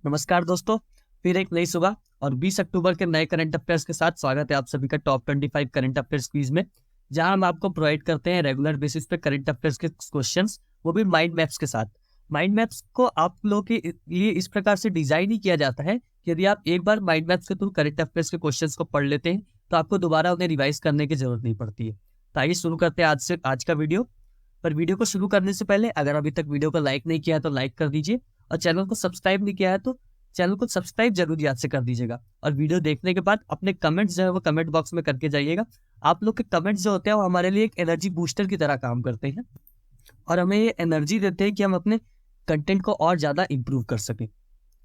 नमस्कार दोस्तों, फिर एक नई सुबह और 20 अक्टूबर के नए करंट अफेयर्स के साथ स्वागत है आप सभी का टॉप 25 करंट अफेयर्स क्विज में। जहां हम आपको प्रोवाइड करते हैं रेगुलर बेसिस पे करंट अफेयर्स के क्वेश्चंस, वो भी माइंड मैप्स के साथ। माइंड मैप्स को आप लोगों के लिए इस प्रकार से डिजाइन ही किया जाता है कि यदि आप एक बार माइंड मैप्स के थ्रू करंट अफेयर्स के क्वेश्चंस को पढ़ लेते हैं तो आपको दोबारा उन्हें रिवाइज करने की जरूरत नहीं पड़ती है। तो आइए शुरू करते हैं आज का वीडियो। पर वीडियो को शुरू करने से पहले अगर अभी तक वीडियो को लाइक नहीं किया है तो लाइक कर दीजिए, और चैनल को सब्सक्राइब नहीं किया है तो चैनल को सब्सक्राइब जरूर याद से कर दीजिएगा। और वीडियो देखने के बाद अपने कमेंट्स जो है वो कमेंट बॉक्स में करके जाइएगा। आप लोग के कमेंट्स जो होते हैं वो हमारे लिए एक एनर्जी बूस्टर की तरह काम करते हैं और हमें ये एनर्जी देते हैं कि हम अपने कंटेंट को और ज्यादा इंप्रूव कर सकें।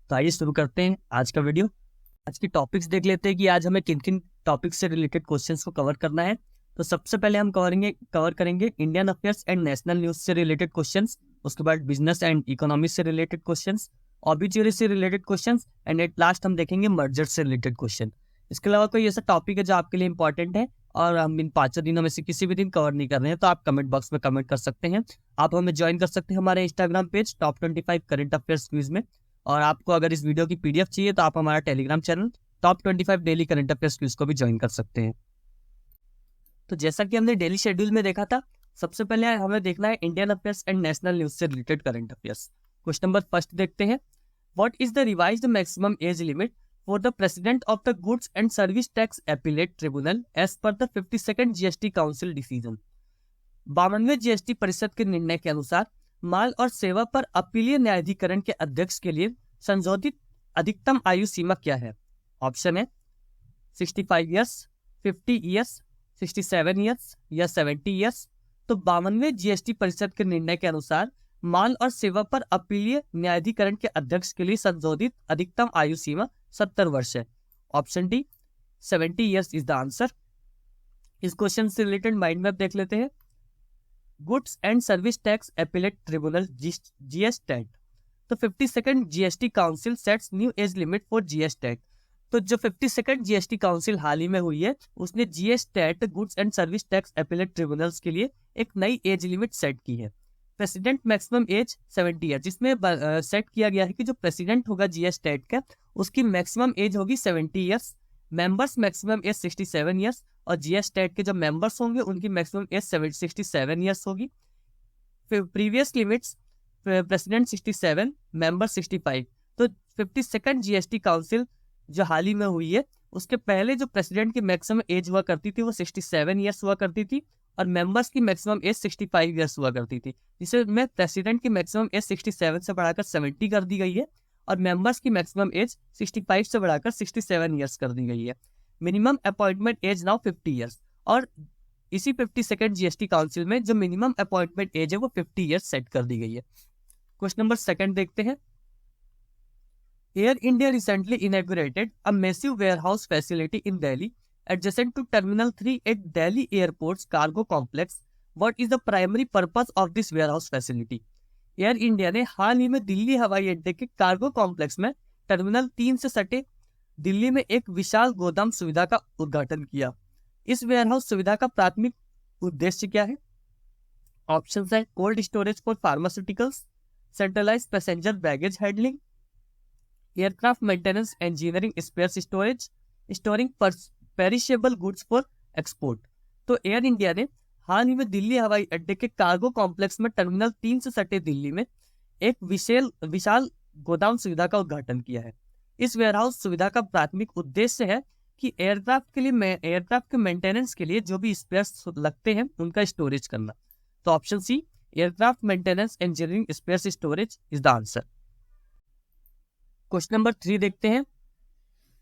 तो आइए शुरू करते हैं आज का वीडियो। आज की टॉपिक्स देख लेते हैं कि आज हमें किन किन टॉपिक्स से रिलेटेड क्वेश्चंस को कवर करना है। तो सबसे पहले हम कवर करेंगे Indian affairs and national news से रिलेटेड क्वेश्चंस, उसके बाद बिजनेस एंड इकोनॉमी से रिलेटेड क्वेश्चंस, ऑब्ituary से related questions, and at last हम देखेंगे मर्जर से रिलेटेड क्वेश्चन। इसके अलावा कोई ऐसा टॉपिक है जो आपके लिए इंपॉर्टेंट है और हम इन 5 दिनों में से किसी भी दिन कवर नहीं कर रहे हैं तो आप कमेंट बॉक्स में कमेंट कर सकते हैं। आप हमें ज्वाइन कर सकते हैं हमारे Instagram page top 25 current affairs quiz में। और आपको अगर इस वीडियो की पीडीएफ चाहिए तो आप हमारा Telegram channel top 25 daily current affairs quiz को भी ज्वाइन कर सकते हैं। तो जैसा कि हमने डेली शेड्यूल में देखा था, सबसे पहले हमें देखना है Indian affairs and national news से related current affairs. Question number first देखते हैं। What is the revised maximum age limit for the President of the Goods and Service Tax Appellate Tribunal as per the 52nd GST Council decision? 52वें GST परिषद के निर्णय के अनुसार माल और सेवा पर अपीलीय न्यायाधिकरण के अध्यक्ष के लिए संशोधित अधिकतम आयु सीमा क्या है? ऑप्शन है 65 ईयर्स, 50 ईयर्स, 67 ईयर्स या 70 ईयर्स। तो 52वें जीएसटी परिषद के निर्णय के अनुसार माल और सेवा पर अपीलीय न्यायाधिकरण के अध्यक्ष के लिए संशोधित अधिकतम आयु सीमा 70 वर्ष है। Option D 70 years is the answer. इस क्वेश्चन से रिलेटेड माइंड मैप देख लेते हैं। Goods and service tax appellate tribunal GSTAT. तो 52nd GST council sets new age limit for GSTAT. तो जो 52nd जीएसटी काउंसिल हाल ही में हुई है उसने GSTAT goods and service tax appellate tribunals के लिए एक नई एज लिमिट सेट की है। प्रेसिडेंट मैक्सिमम एज 70 ईयर, जिसमें सेट किया गया है कि जो प्रेसिडेंट होगा जीएस टैट का उसकी मैक्सिमम एज होगी 70 years, members maximum age 67 years, और जीएस टैट के जो मेंबर्स होंगे उनकी मैक्सिमम एज 67 ईयर्स होगी। Previous limits president 67, member 65। तो 52nd जीएसटी काउंसिल जो हाल ही में हुई है उसके पहले जो प्रेसिडेंट की मैक्सिमम एज हुआ करती थी वो 67 ईयर्स हुआ करती थी और मेंबर्स की मैक्सिमम एज 65 ईयर्स हुआ करती थी, जिसे में प्रेसिडेंट की मैक्सिमम एज 67 से बढ़ाकर 70 कर दी गई है और मेंबर्स की मैक्सिमम एज 65 से बढ़ाकर 67 ईयर्स कर दी गई है। Minimum appointment age now 50 years, और इसी 52nd जीएसटी काउंसिल में जो मिनिमम अपॉइंटमेंट एज है वो 50 ईयर्स सेट कर दी गई है। क्वेश्चन नंबर सेकंड देखते हैं। Air India recently inaugurated a massive warehouse facility in Delhi adjacent to Terminal 3 at Delhi Airport's cargo complex. What is the primary purpose of this warehouse facility? Air India ने हाल ही में दिल्ली हवाई अड्डे के cargo complex में टर्मिनल 3 से सटे दिल्ली में एक विशाल गोदाम सुविधा का उद्घाटन किया। इस वेयरहाउस सुविधा का प्राथमिक उद्देश्य क्या है? ऑप्शन है cold storage for pharmaceuticals, centralised passenger baggage handling, aircraft maintenance engineering spare storage, storing perishable goods for export. तो एयर इंडिया ने हाल ही में दिल्ली हवाई अड्डे के कार्गो कॉम्प्लेक्स में टर्मिनल 3 से सटे दिल्ली में एक विशाल गोदाम सुविधा का उद्घाटन किया है। इस वेयरहाउस सुविधा का प्राथमिक उद्देश्य है कि एयरक्राफ्ट के मेंटेनेंस के लिए जो भी स्पेयर्स लगते हैं उनका स्टोरेज करना। तो option C aircraft maintenance engineering spare storage is the answer. Question number 3 देखते हैं।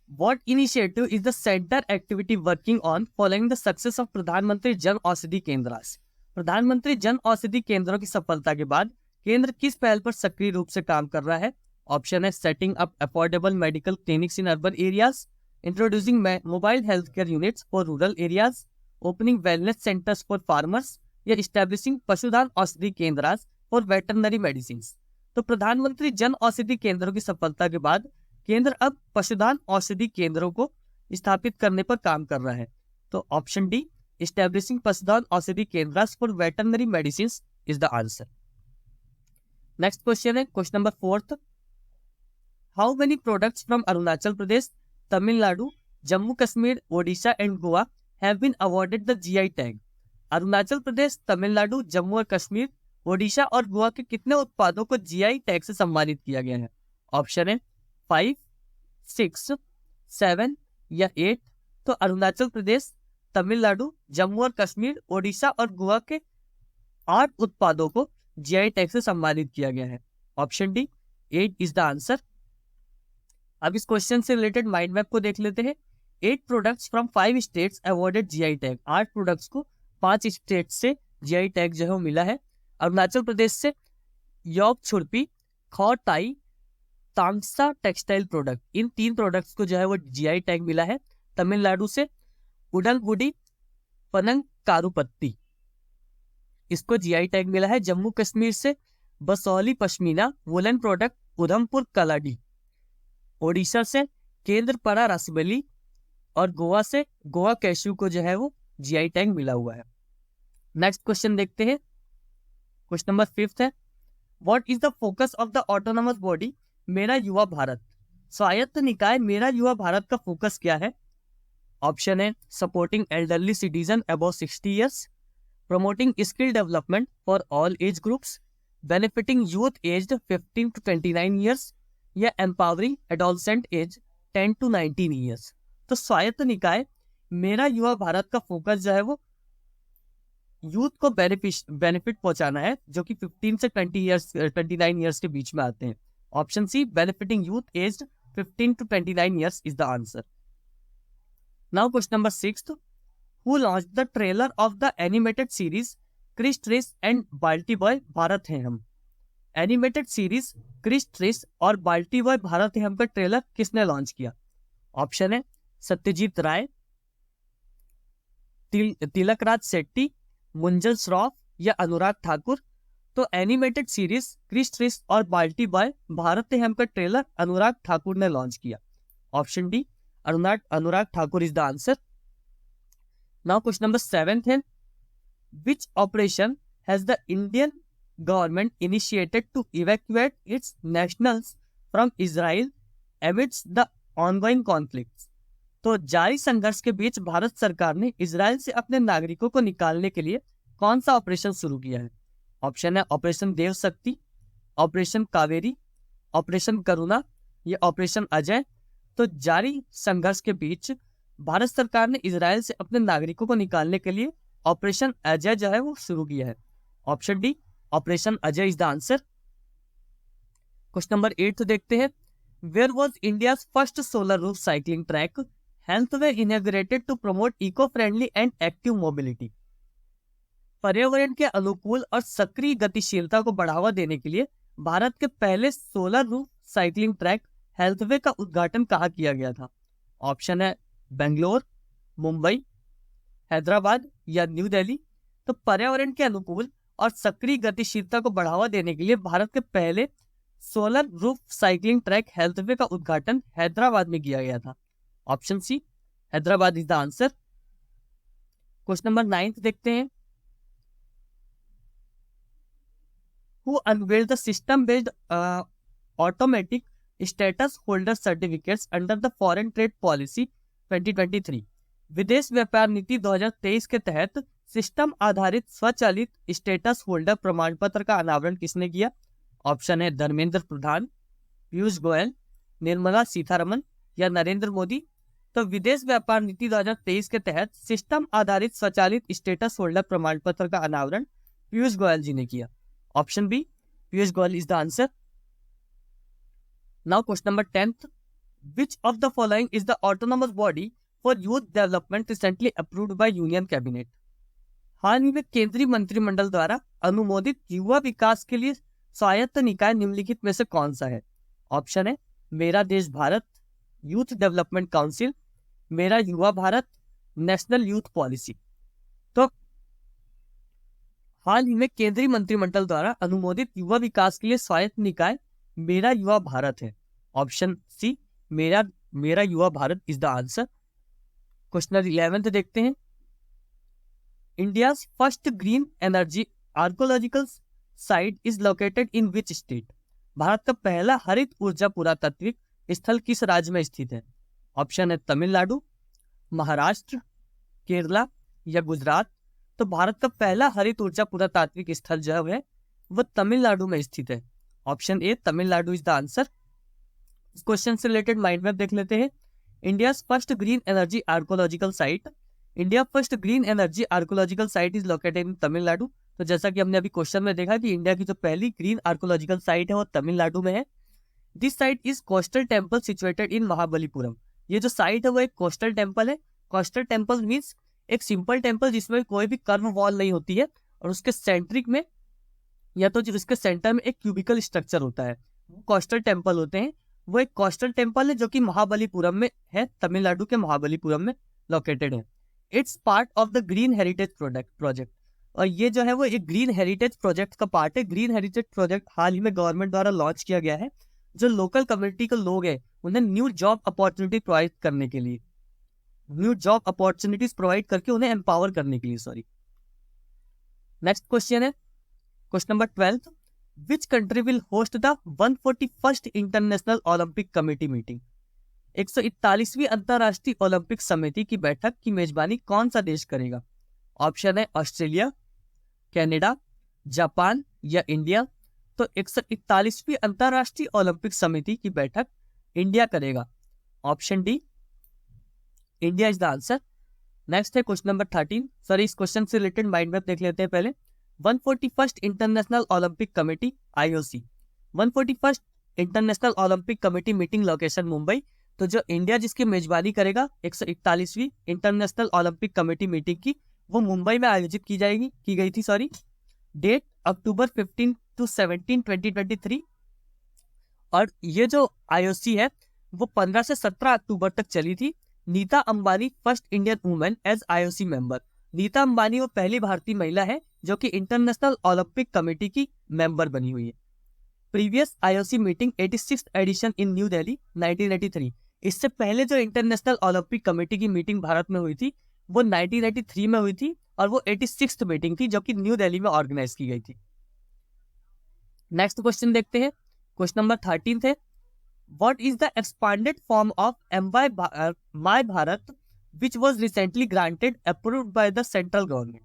What initiative is the center activity working on following the success of प्रधानमंत्री जन औषधि केंद्रास? प्रधानमंत्री जन औषधि केंद्रों की सफलता के बाद केंद्र किस पहल पर सक्रिय रूप से काम कर रहा है? ऑप्शन है setting up affordable medical clinics in urban areas, introducing mobile health care units for rural areas, opening wellness centres for farmers, या establishing Pashudhan Aushadhi Kendras for veterinary medicine. तो प्रधानमंत्री जन औषधि केंद्रों की सफलता के बाद केंद्र अब पशुधन औषधि केंद्रों को स्थापित करने पर काम कर रहा है। तो option D establishing Pashudhan Aushadhi Kendras for veterinary medicine is the answer. Next question है question number 4। How many products from Arunachal Pradesh, Tamil Nadu, Jammu Kashmir, Odisha and Goa have been awarded the GI tag? Arunachal Pradesh, Tamil Nadu, Jammu और कश्मीर, ओडिशा और गोवा के कितने उत्पादों को जीआई टैग से सम्मानित किया गया है? ऑप्शन है 5, 6, 7 या 8। तो अरुणाचल प्रदेश, तमिलनाडु, जम्मू और कश्मीर, ओडिशा और गोवा के 8 उत्पादों को जीआई टैग से सम्मानित किया गया है। Option D 8 is the answer. अब इस क्वेश्चन से रिलेटेड माइंड मैप को देख लेते हैं। 8 products from 5 states awarded GI tag. 8 products को 5 स्टेट से जीआई टैग जो है वो मिला है। अरुणाचल प्रदेश से योक छुरपी, खौ टाई, तांगसा टेक्सटाइल प्रोडक्ट, इन 3 प्रोडक्ट्स को जो है वो जीआई टैग मिला है। तमिलनाडु से उडलगुडी पनंग कारुपत्ती, इसको जीआई टैग मिला है। जम्मू कश्मीर से बसौली पश्मीना वुलन प्रोडक्ट, उधमपुर कलाडी। ओडिशा से केंद्रपड़ा रसबली और गोवा से गोवा कैशू को जो है वो जीआई टैग मिला हुआ है। नेक्स्ट क्वेश्चन देखते हैं। क्वेश्चन नंबर 5 है, what is the focus of the autonomous body मेरा युवा भारत? स्वायत्त निकाय मेरा युवा भारत का फोकस क्या है? ऑप्शन है supporting elderly citizen above 60 years, promoting skill development for all age groups, benefiting youth aged 15 to 29 years या empowering adolescent age 10 to 19 years। तो स्वायत्त निकाय मेरा युवा भारत का फोकस जो है वो यूथ को बेनिफिट पहुंचाना है, जो कि 15 से 29 ईयर्स के बीच में आते हैं। Option C benefiting youth aged 15 to 29 years is the answer. Now question number 6, who launched the trailer of the animated series Chris Trace and Balti Boy Bharat है हम? एनिमेटेड सीरीज क्रिस ट्रेस और बाल्टी boy Bharat है हम का trailer किसने launch किया? Option है सत्यजीत राय, तिलक राज शेट्टी, मुंजल श्रॉफ या अनुराग ठाकुर। तो एनिमेटेड सीरीज क्रिस ट्रेस और बाल्टी बॉय भारत है हम का ट्रेलर अनुराग ठाकुर ने लॉन्च किया। Option D Anurag Thakur is the answer. Now question number 7 है, which operation has the Indian government initiated to evacuate its nationals from Israel amidst the ongoing conflicts? तो जारी संघर्ष के बीच भारत सरकार ने इजराइल से अपने नागरिकों को निकालने के लिए कौन सा ऑपरेशन शुरू किया है? ऑप्शन है ऑपरेशन देव शक्ति, ऑपरेशन कावेरी, ऑपरेशन करुणा या ऑपरेशन अजय। तो जारी संघर्ष के बीच भारत सरकार ने इजराइल से अपने नागरिकों को निकालने के लिए ऑपरेशन अजय जो है वो शुरू किया है। Option D operation Ajay is the answer. Question number 8 देखते हैं, where was India's first solar roof cycling track healthway inaugurated to promote eco friendly and active mobility? पर्यावरण के अनुकूल और सक्रिय गतिशीलता को बढ़ावा देने के लिए भारत के पहले solar roof cycling track healthway का उद्घाटन कहाँ किया गया था? ऑप्शन है बेंगलोर, मुंबई, हैदराबाद या न्यू दिल्ली। तो पर्यावरण के अनुकूल और सक्रिय गतिशीलता को बढ़ावा देने के लिए भारत के पहले solar roof cycling track healthway का उद्घाटन हैदराबाद में किया गया था। Option C Hyderabad is the answer. Question number 9 देखते हैं, who unveiled the system based automatic status holder certificates under the foreign trade policy 2023? विदेश व्यापार नीति 2023 के तहत सिस्टम आधारित स्वचालित स्टेटस होल्डर प्रमाण पत्र का अनावरण किसने किया? ऑप्शन है धर्मेंद्र प्रधान, पीयूष गोयल, निर्मला सीतारमन या नरेंद्र मोदी। तो विदेश व्यापार नीति 2023 के तहत सिस्टम आधारित स्वचालित स्टेटस होल्डर प्रमाण पत्र का अनावरण पीयूष गोयल जी ने किया। Option B Piyush Goyal is the answer. Now question number 10, which of the following is the autonomous body for youth development recently approved by union cabinet? हाल ही में केंद्रीय मंत्रिमंडल द्वारा अनुमोदित युवा विकास के लिए स्वायत्त निकाय निम्नलिखित में से कौन सा है? ऑप्शन है मेरा देश भारत, यूथ डेवलपमेंट काउंसिल, मेरा Yuva Bharat, national youth policy. तो हाल ही में केंद्रीय मंत्रिमंडल द्वारा अनुमोदित युवा विकास के लिए स्वायत्त निकाय मेरा युवा भारत है। ऑप्शन सी मेरा Yuva Bharat is the answer. Question 11 देखते हैं, India's first green energy archaeological site is located in which state? Bharat का पहला हरित ऊर्जा पुरातात्विक स्थल किस राज्य में स्थित है? ऑप्शन है तमिलनाडु, महाराष्ट्र, केरला या गुजरात। तो भारत का पहला हरित ऊर्जा पुरातात्विक स्थल जो है वो तमिलनाडु में स्थित है। Option A Tamil Nadu is the answer. इस क्वेश्चन से रिलेटेड माइंड मैप देख लेते हैं। India first green energy archaeological site, India first green energy archaeological site is located in Tamil Nadu. तो जैसा कि हमने अभी क्वेश्चन में देखा कि इंडिया की जो पहली ग्रीन आर्कोलॉजिकल साइट है वो तमिलनाडु में है। This site is coastal temple situated in Mahabalipuram. ये जो साइट है वो एक कोस्टल टेम्पल है। कोस्टल टेम्पल मीन्स एक सिंपल टेम्पल जिसमें कोई भी कर्व वॉल नहीं होती है और उसके सेंट्रिक में या तो जिसके सेंटर में एक क्यूबिकल स्ट्रक्चर होता है, वो कोस्टल टेम्पल होते हैं। वो एक कोस्टल टेम्पल है जो कि महाबलीपुरम में है, तमिलनाडु के महाबलीपुरम में लोकेटेड है। It's part of the green heritage project. और ये जो है वो एक ग्रीन हेरिटेज प्रोजेक्ट का पार्ट है। ग्रीन हेरिटेज प्रोजेक्ट हाल ही में गवर्नमेंट द्वारा लॉन्च किया गया है, जो लोकल कम्युनिटी के लोग हैं उन्हें न्यू जॉब अपॉर्चुनिटी प्रोवाइड करने के लिए, न्यू जॉब अपॉर्चुनिटीज प्रोवाइड करके उन्हें एम्पावर करने के लिए। सॉरी। नेक्स्ट क्वेश्चन है question number 12। Which country will host the 141st International Olympic Committee meeting? 141वीं अंतरराष्ट्रीय ओलंपिक समिति की बैठक की मेजबानी कौन सा देश करेगा? ऑप्शन है ऑस्ट्रेलिया, कनाडा, जापान या इंडिया। तो 141वीं अंतरराष्ट्रीय ओलंपिक समिति की बैठक इंडिया करेगा। Option D, India is the answer. Next है क्वेश्चन नंबर 13। सॉरी, इस क्वेश्चन से रिलेटेड माइंड मैप देख लेते हैं पहले। 141st International Olympic committee IOC, 141st International Olympic Committee meeting location Mumbai. तो जो इंडिया जिसकी मेजबानी करेगा 141वीं इंटरनेशनल ओलंपिक कमेटी मीटिंग की, वो मुंबई में आयोजित की गई थी। सॉरी। Date October 15 to 17, 2023। और ये जो IOC है वो 15 से 17 अक्टूबर तक चली थी। Nita Ambani first Indian women as IOC member. Nita Ambani वो पहली भारतीय महिला है जो कि इंटरनेशनल ओलंपिक कमेटी की मेंबर बनी हुई है। Previous IOC meeting 86th edition in New Delhi 1983। इससे पहले जो इंटरनेशनल ओलंपिक कमेटी की मीटिंग भारत में हुई थी वो 1983 में हुई थी और वो 86th मीटिंग थी जो कि न्यू दिल्ली में ऑर्गेनाइज की गई थी। नेक्स्ट क्वेश्चन देखते हैं। क्वेश्चन नंबर 13 है what is the expanded form of my Bharat which was recently granted approved by the central government?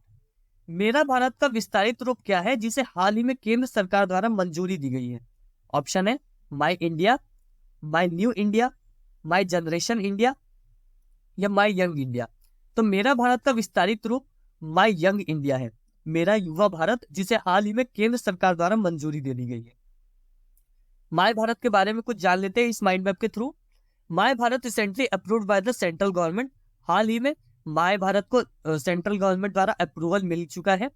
मेरा भारत का विस्तारित रूप क्या है जिसे हाल ही में केंद्र सरकार द्वारा मंजूरी दी गई है? ऑप्शन है my India, my new India, my generation India या माई यंग इंडिया। तो मेरा भारत का विस्तारित रूप माई यंग इंडिया है, मेरा युवा भारत, जिसे हाल ही में केंद्र सरकार द्वारा मंजूरी दे दी गई है। माई भारत के बारे में कुछ जान लेते हैं इस माइंड मैप के through. My Bharat recently approved by the central government. हाल ही में माय भारत को सेंट्रल गवर्नमेंट द्वारा अप्रूवल मिल चुका है।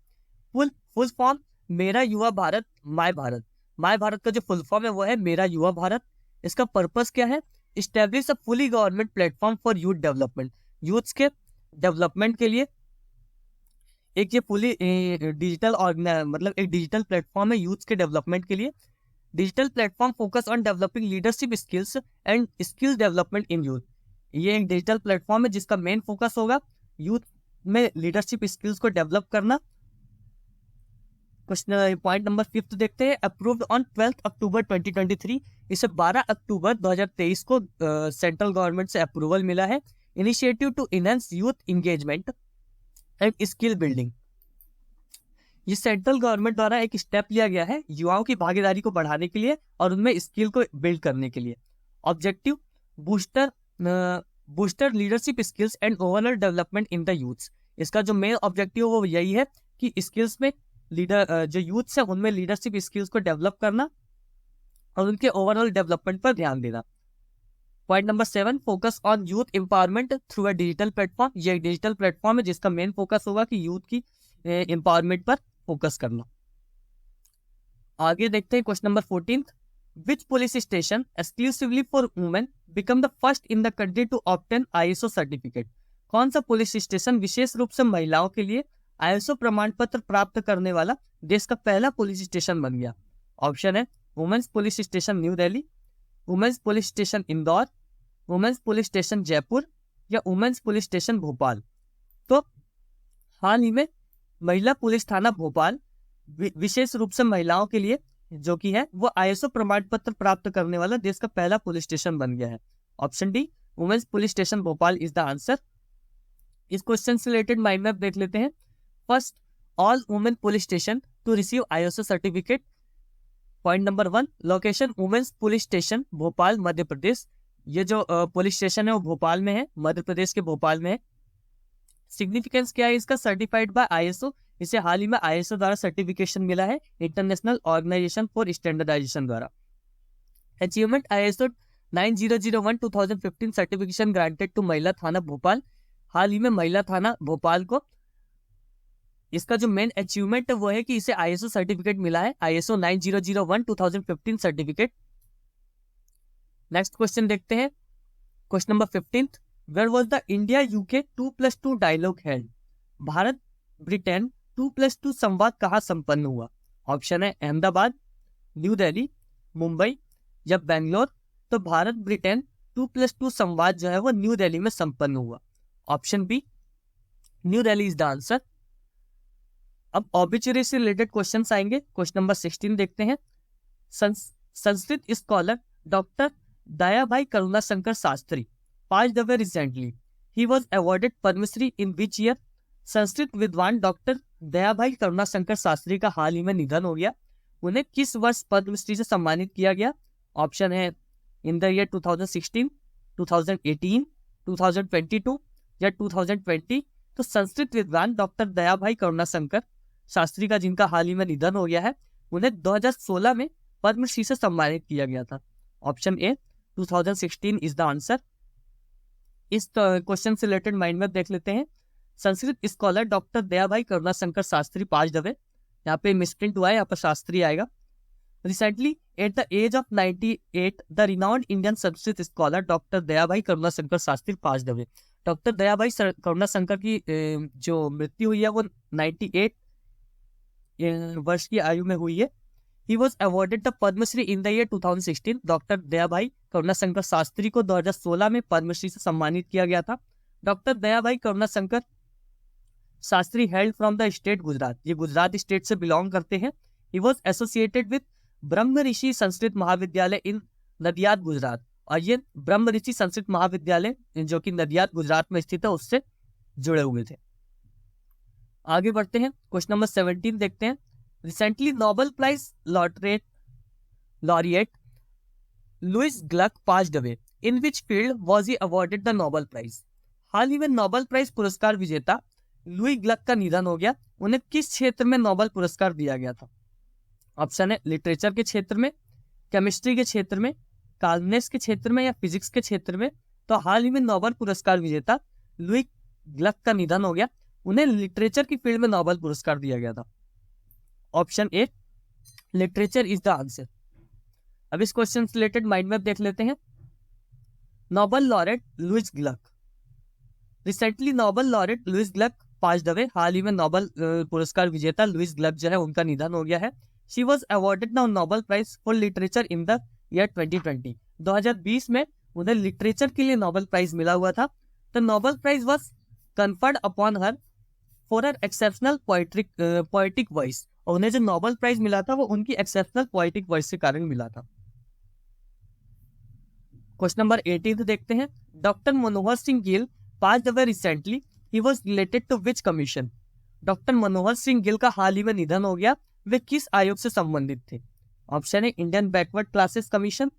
Full form Mera Yuva Bharat my Bharat. My Bharat का जो फुल फॉर्म है वो है मेरा युवा भारत। इसका पर्पस क्या है? Establish a fully government platform for youth development. Youth के डेवलपमेंट के लिए एक ये फुली डिजिटल मतलब एक डिजिटल प्लेटफॉर्म है यूथ के डेवलपमेंट के लिए। Digital platform focus on developing leadership skills and skill development in youth. ये एक डिजिटल प्लेटफॉर्म है जिसका मेन फोकस होगा यूथ में लीडरशिप स्किल्स को डेवलप करना। क्वेश्चन पॉइंट नंबर 5 देखते हैं। अप्रूव्ड ऑन 12 अक्टूबर 2023। इसे 12 अक्टूबर 2023 को सेंट्रल गवर्नमेंट से अप्रूवल मिला है। Initiative to enhance youth engagement and skill building. ये सेंट्रल गवर्नमेंट द्वारा एक स्टेप लिया गया है युवाओं की भागीदारी को बढ़ाने के लिए और उनमें स्किल को बिल्ड करने के लिए। Objective booster leadership skills and overall development in the youths. इसका जो मेन ऑब्जेक्टिव वो यही है कि स्किल्स में लीडर जो यूथ्स है उनमें लीडरशिप स्किल्स को डेवलप करना और उनके ओवरऑल डेवलपमेंट पर ध्यान देना। Point number 7 focus on youth empowerment through a digital platform. ये एक डिजिटल प्लेटफॉर्म है जिसका मेन फोकस होगा कि यूथ की एम्पावरमेंट पर फोकस करना। आगे देखते हैं question number 14। Which police station exclusively for women become the first in the country to obtain ISO certificate? कौन सा पुलिस स्टेशन विशेष रूप से महिलाओं के लिए ISO प्रमाण पत्र प्राप्त करने वाला देश का पहला पुलिस स्टेशन बन गया? ऑप्शन है women's police station new Delhi, women's police station Indore, women's police station Jaipur या वुमेन्स पुलिस स्टेशन भोपाल। तो हाल ही में महिला पुलिस थाना भोपाल विशेष रूप से महिलाओं के लिए जो कि है वो ISO प्रमाण पत्र प्राप्त करने वाला देश का पहला पुलिस स्टेशन बन गया है। Option D women's police station Bhopal is the answer. इस क्वेश्चन से रिलेटेड माइंड मैप देख लेते हैं। First, all women police station to receive ISO certificate. Point number 1, location women's police station Bhopal Madhya Pradesh. ये जो पुलिस स्टेशन है वो भोपाल में है, मध्य प्रदेश के भोपाल में है। सिग्निफिकेंस क्या है इसका? सर्टिफाइड बाय ISO, इसे हाल ही में ISO द्वारा सर्टिफिकेशन मिला है, इंटरनेशनल ऑर्गेनाइजेशन फॉर स्टैंडर्डाइजेशन द्वारा। Achievement ISO 9001 2015 certification granted to Mahila Thana Bhopal. हाल ही में महिला थाना भोपाल को इसका जो मेन अचीवमेंट है वो है कि इसे ISO सर्टिफिकेट मिला है, ISO 9001 2015 सर्टिफिकेट। नेक्स्ट क्वेश्चन देखते हैं, question number 15, where was the India UK 2+2 dialogue held? Bharat Britain 2+2 संवाद कहाँ संपन्न हुआ? ऑप्शन है अहमदाबाद, न्यू दिल्ली, मुंबई या बेंगलोर। तो भारत ब्रिटेन 2+2 संवाद जो है वो न्यू दिल्ली में संपन्न हुआ। Option B, new Delhi is the answer. अब ऑब्ituary से रिलेटेड क्वेश्चन आएंगे। क्वेश्चन नंबर 16 देखते हैं। Sanskrit scholar doctor Dayabhai Karunashankar Shastri passed away recently. He was awarded Padma Shri in which year? Sanskrit विद्वान डॉक्टर दयाभाई करुणाशंकर शास्त्री का हाल ही में निधन हो गया। उन्हें किस वर्ष पद्मश्री से सम्मानित किया गया? ऑप्शन है इन द ईयर 2016, 2018, 2022 या 2020। तो संस्कृत विद्वान डॉक्टर दयाभाई करुणाशंकर शास्त्री का जिनका हाल ही में निधन हो गया है, उन्हें 2016 में पद्मश्री से सम्मानित किया गया था। Option A 2016 is the answer. इस क्वेश्चन से रिलेटेड माइंड मैप देख लेते हैं। Sanskrit scholar doctor Dayabhai Karunashankar Shastri passed away, यहाँ पे मिसप्रिंट हुआ है, यहाँ पर शास्त्री आएगा। Recently at the age of 98 the renowned Indian Sanskrit scholar doctor Dayabhai Karunashankar Shastri passed away. Doctor Dayabhai Karunashankar की जो मृत्यु हुई है वो 98 वर्ष की आयु में हुई है। He was awarded the Padma Shri in the year 2016। Doctor Dayabhai Karunashankar Shastri को 2016 में पद्मश्री से सम्मानित किया गया था। Doctor Dayabhai Karunashankar Shastri held from the state Gujarat, ये गुजरात स्टेट से बिलोंग करते हैं। He was associated with ब्रह्म ऋषि संस्कृत महाविद्यालय इन नदियाद गुजरात, और ये ब्रह्म ऋषि संस्कृत महाविद्यालय जो कि नदियाद गुजरात में स्थित है उससे जुड़े हुए थे। आगे बढ़ते हैं, क्वेश्चन नंबर 17 देखते हैं। Recently Nobel prize laureate Louise Gluck passed away, in which field was he awarded the Nobel prize? हाल ही में नोबेल प्राइज पुरस्कार विजेता लुई ग्लक का निधन हो गया। उन्हें किस क्षेत्र में नोबेल पुरस्कार दिया गया था? ऑप्शन है लिटरेचर के क्षेत्र में, केमिस्ट्री के क्षेत्र में, कार्बनेस के क्षेत्र में या फिजिक्स के क्षेत्र में। तो हाल ही में नोबेल पुरस्कार विजेता लुई ग्लक का निधन हो गया, उन्हें लिटरेचर की फील्ड में नोबेल पुरस्कार दिया गया था। Option A literature is the answer. अब इस क्वेश्चन से रिलेटेड माइंड मैप देख लेते हैं। Nobel laureate Louise Gluck, recently Nobel laureate Louise Gluck passed away, हाल ही में नोबेल पुरस्कार विजेता लुइस ग्लक जो है उनका निधन हो गया है। She was awarded now Nobel prize for literature in the year 2020। 2020 में उन्हें लिटरेचर के लिए नोबेल प्राइज मिला हुआ था। The Nobel prize was conferred upon her for her exceptional poetic voice, और उन्हें जो नोबेल प्राइज मिला था वो उनकी एक्सेप्शनल पोएटिक वॉइस के कारण मिला था। क्वेश्चन नंबर 18 देखते हैं। Doctor Manohar Singh Gill passed away recently, he was related to which commission? Doctor Manohar Singh Gill का हाल ही में निधन हो गया, वे किस आयोग से संबंधित थे? ऑप्शन है Indian backward classes commission,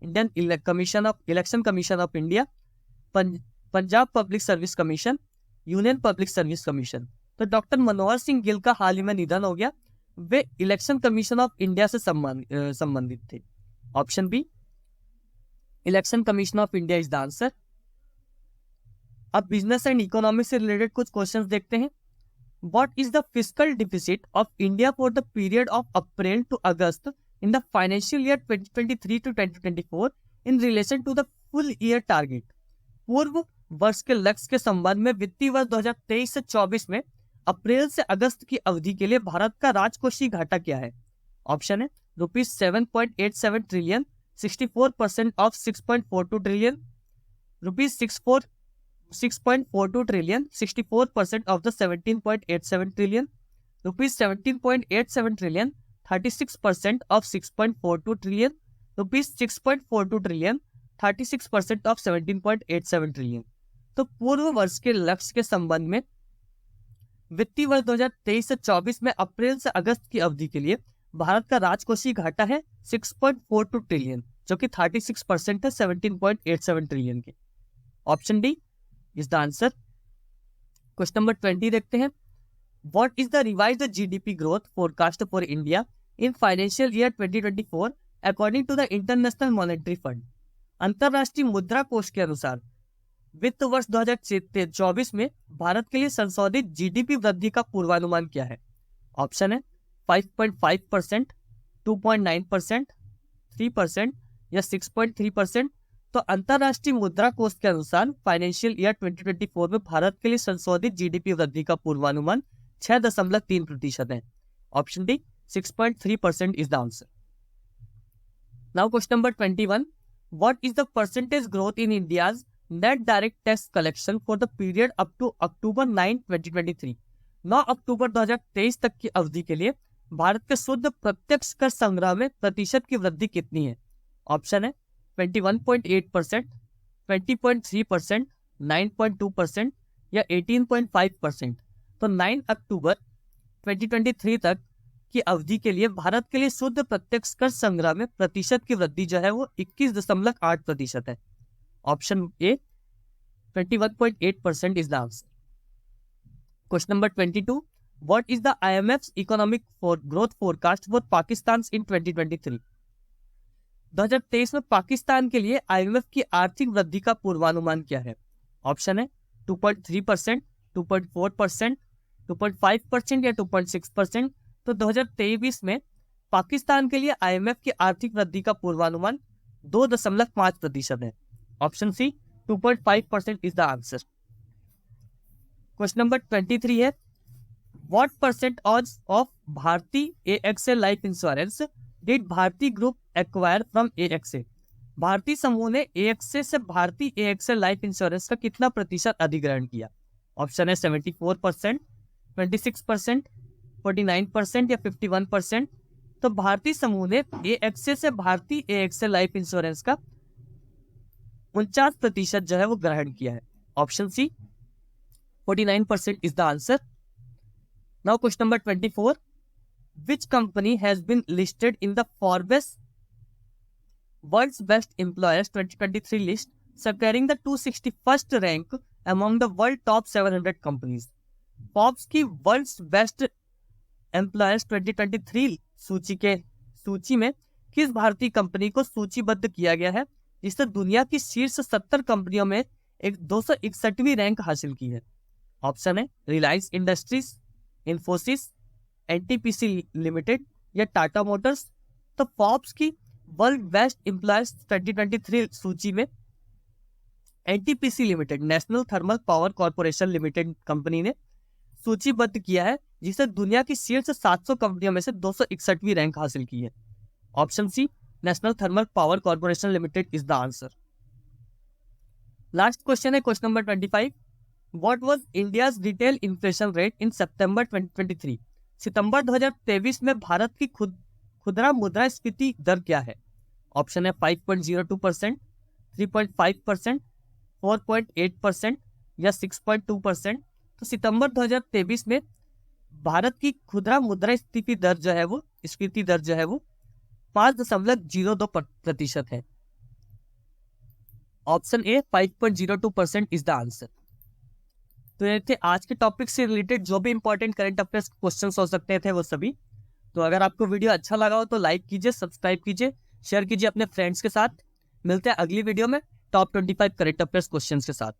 Indian commission of election commission of India, Punjab public service commission, union public service commission. तो डॉक्टर मनोहर सिंह गिल का हाल ही में निधन हो गया, वे इलेक्शन कमीशन ऑफ इंडिया से संबंधित थे। Option B election commission of India is the answer. अब बिजनेस एंड इकोनॉमी से रिलेटेड कुछ क्वेश्चंस देखते हैं। What is the fiscal deficit of India for the period of April to August in the financial year 2023 to 2024 in relation to the full year target? पूर्व वर्ष के लक्ष्य के संबंध में वित्तीय वर्ष 2023 से 24 में अप्रैल से अगस्त की अवधि के लिए भारत का राजकोषीय घाटा क्या है? ऑप्शन है ₹7.87 trillion, 64% of 6.42 trillion, ₹6.42 trillion, 64% of the 17.87 trillion, ₹17.87 trillion, 36% of 6.42 trillion, rupees 6.42 trillion, 36% of 17.87 trillion। तो पूर्व वर्ष के लक्ष्य के संबंध में वित्तीय वर्ष 2023 से 24 में अप्रैल से अगस्त की अवधि के लिए भारत का राजकोषीय घाटा है 6.42 ट्रिलियन, जो कि 36% है 17.87 ट्रिलियन के। Option D is the answer. Question number 20 देखते हैं। What is the revised GDP growth forecast for India in financial year 2024 according to the International Monetary Fund? अंतरराष्ट्रीय मुद्रा कोष के अनुसार वित्त वर्ष 2024 में भारत के लिए संशोधित जीडीपी वृद्धि का पूर्वानुमान क्या है? ऑप्शन है 5.5%, 2.9%, 3% या 6.3%। तो अंतरराष्ट्रीय मुद्रा कोष के अनुसार फाइनेंशियल ईयर 2024 में भारत के लिए संशोधित जीडीपी वृद्धि का पूर्वानुमान 6.3% है। Option D 6.3% is the answer. Now question number 21। What is the percentage growth in India's net direct tax collection for the period up to October 9, 2023? 9 अक्टूबर 2023 तक की अवधि के लिए भारत के शुद्ध प्रत्यक्ष कर संग्रह में प्रतिशत की वृद्धि कितनी है? ऑप्शन है 21.8%, 20.3%, 9.2% या 18.5%। तो 9 अक्टूबर 2023 तक की अवधि के लिए भारत के लिए शुद्ध प्रत्यक्ष कर संग्रह में प्रतिशत की वृद्धि जो है वो 21.8% है। Option A 21.8% is the answer. Question number 22। What is the IMF's economic growth forecast for Pakistan in 2023? 2023 में पाकिस्तान के लिए IMF की आर्थिक वृद्धि का पूर्वानुमान क्या है? ऑप्शन है 2.3%, 2.4%, 2.5% या 2.6%। तो 2023 में पाकिस्तान के लिए IMF की आर्थिक वृद्धि का पूर्वानुमान 2.5% है। Option C 2.5% is the answer. Question number 23 है। What percent of Bharti AXA life insurance did Bharti group acquire from AXA? Bharti समूह ने AXA से भारती AXA लाइफ इंश्योरेंस का कितना प्रतिशत अधिग्रहण किया? ऑप्शन है 74%, 26%, 49% या 51%। तो भारतीय समूह ने AXA से भारतीय AXA लाइफ इंश्योरेंस का 49% जो है वो ग्रहण किया है। Option C 49% is the answer. Now question number 24। Which company has been listed in the Forbes world's best employers 2023 list, securing the 261st rank among the world top 700 companies? Forbes की world's best employers 2023 सूची में किस भारतीय company को सूचीबद्ध किया गया है जिसने दुनिया की शीर्ष 70 कंपनियों में एक 261वीं रैंक हासिल की है? ऑप्शन है Reliance industries, Infosys, NTPC limited या टाटा मोटर्स। तो फॉर्ब्स की वर्ल्ड बेस्ट एम्प्लॉयर्स 2023 सूची में NTPC limited, national Thermal Power Corporation limited company ने सूचीबद्ध किया है जिसे दुनिया की शीर्ष 700 कंपनियों में से 261वीं रैंक हासिल की है। Option C National Thermal Power Corporation Limited is the answer. Last question है question number 25। What was India's retail inflation rate in September 2023? सितंबर 2023 में भारत की खुदरा मुद्रास्फीति दर क्या है? ऑप्शन है 5.02%, 3.5%, 4.8% या 6.2%। तो सितंबर 2023 में भारत की खुदरा मुद्रास्फीति दर जो है वो 5.02% है। Option A 5.02% is the answer. तो ये थे आज के टॉपिक से रिलेटेड जो भी इंपॉर्टेंट करंट अफेयर्स क्वेश्चंस हो सकते थे वो सभी। तो अगर आपको वीडियो अच्छा लगा हो तो लाइक कीजिए, सब्सक्राइब कीजिए, शेयर कीजिए अपने फ्रेंड्स के साथ। मिलते हैं अगली वीडियो में टॉप 25 करंट अफेयर्स क्वेश्चंस के साथ।